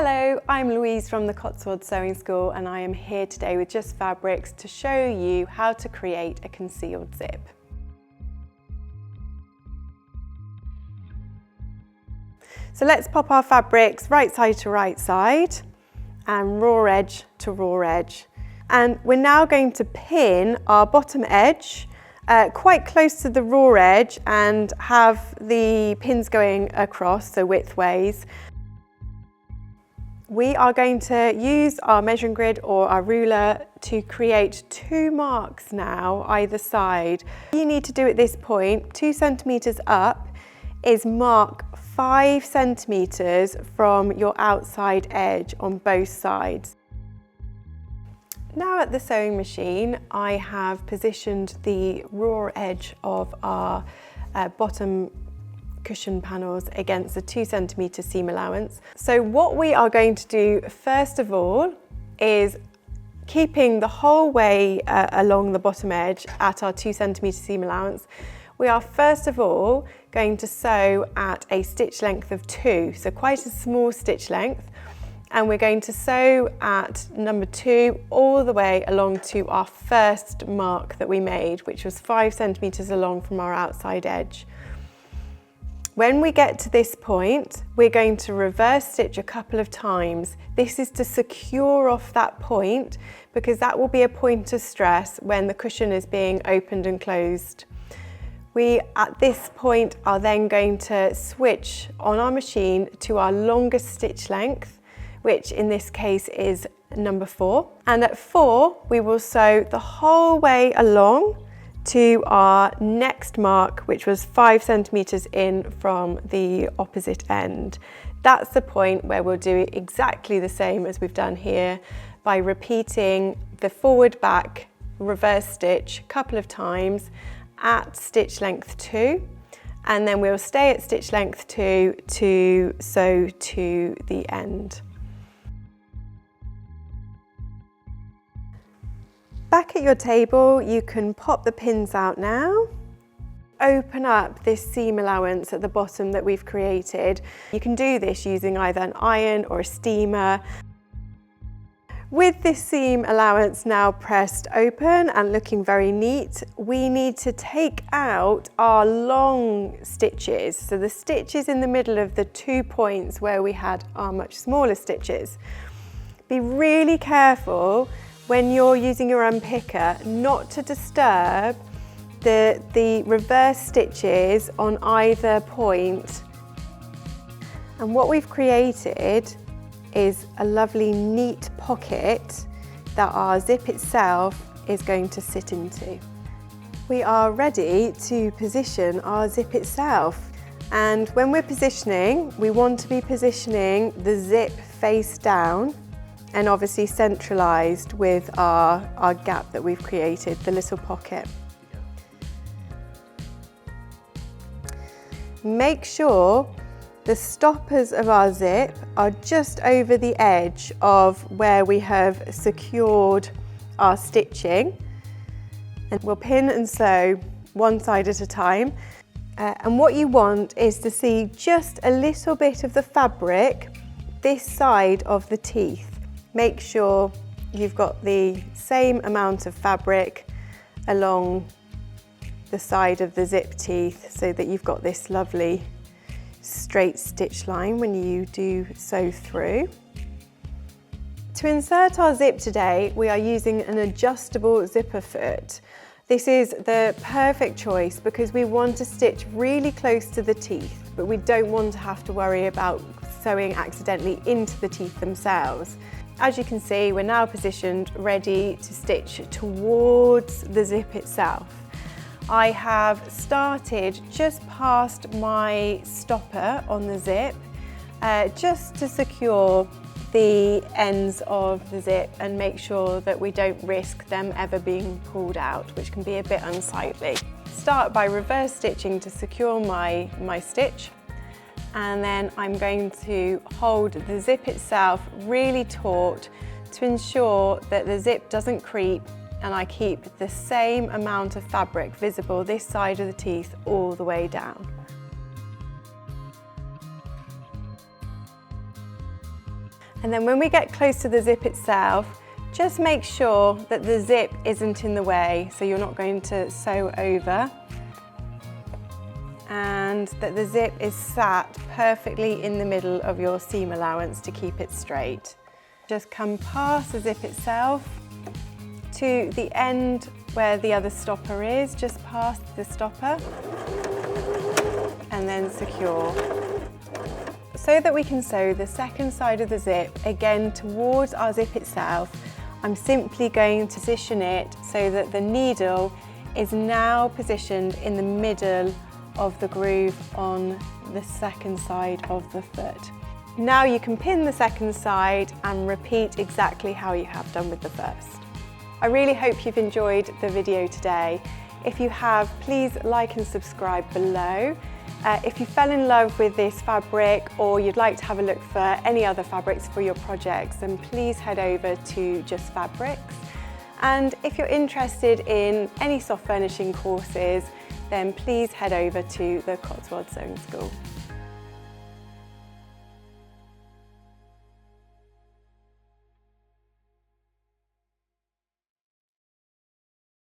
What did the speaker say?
Hello, I'm Louise from the Cotswold Sewing School and I am here today with Just Fabrics to show you how to create a concealed zip. So let's pop our fabrics right side to right side and raw edge to raw edge. And we're now going to pin our bottom edge quite close to the raw edge and have the pins going across, so widthways. We are going to use our measuring grid or our ruler to create 2 marks now either side. What you need to do at this point, 2 centimetres up, is mark 5 centimetres from your outside edge on both sides. Now at the sewing machine, I have positioned the raw edge of our bottom cushion panels against the 2 centimetre seam allowance. So what we are going to do first of all is, keeping the whole way along the bottom edge at our 2 centimetre seam allowance, we are first of all going to sew at a stitch length of 2, so quite a small stitch length, and we're going to sew at number 2 all the way along to our first mark that we made, which was 5 centimetres along from our outside edge. When we get to this point, we're going to reverse stitch a couple of times. This is to secure off that point because that will be a point of stress when the cushion is being opened and closed. We, at this point, are then going to switch on our machine to our longest stitch length, which in this case is number 4. And at 4, we will sew the whole way along to our next mark, which was 5 centimetres in from the opposite end. That's the point where we'll do exactly the same as we've done here by repeating the forward back reverse stitch a couple of times at stitch length 2, and then we'll stay at stitch length 2 to sew to the end. Back at your table, you can pop the pins out now. Open up this seam allowance at the bottom that we've created. You can do this using either an iron or a steamer. With this seam allowance now pressed open and looking very neat, we need to take out our long stitches. So the stitches in the middle of the 2 points where we had our much smaller stitches. Be really careful when you're using your unpicker not to disturb the reverse stitches on either point. And what we've created is a lovely neat pocket that our zip itself is going to sit into. We are ready to position our zip itself. And when we're positioning, we want to be positioning the zip face down and obviously centralised with our gap that we've created, the little pocket. Make sure the stoppers of our zip are just over the edge of where we have secured our stitching. And we'll pin and sew one side at a time. And what you want is to see just a little bit of the fabric this side of the teeth. Make sure you've got the same amount of fabric along the side of the zip teeth so that you've got this lovely straight stitch line when you do sew through. To insert our zip today, we are using an adjustable zipper foot. This is the perfect choice because we want to stitch really close to the teeth, but we don't want to have to worry about sewing accidentally into the teeth themselves. As you can see, we're now positioned ready to stitch towards the zip itself. I have started just past my stopper on the zip, just to secure the ends of the zip and make sure that we don't risk them ever being pulled out, which can be a bit unsightly. Start by reverse stitching to secure my stitch. And then I'm going to hold the zip itself really taut to ensure that the zip doesn't creep and I keep the same amount of fabric visible this side of the teeth all the way down. And then when we get close to the zip itself, just make sure that the zip isn't in the way, so you're not going to sew over, and that the zip is sat perfectly in the middle of your seam allowance to keep it straight. Just come past the zip itself to the end where the other stopper is, just past the stopper, and then secure. So that we can sew the second side of the zip again towards our zip itself, I'm simply going to position it so that the needle is now positioned in the middle of the groove on the second side of the foot. Now you can pin the second side and repeat exactly how you have done with the first. I really hope you've enjoyed the video today. If you have, please like and subscribe below. If you fell in love with this fabric or you'd like to have a look for any other fabrics for your projects, then please head over to Just Fabrics. And if you're interested in any soft furnishing courses, then please head over to the Cotswold Sewing School.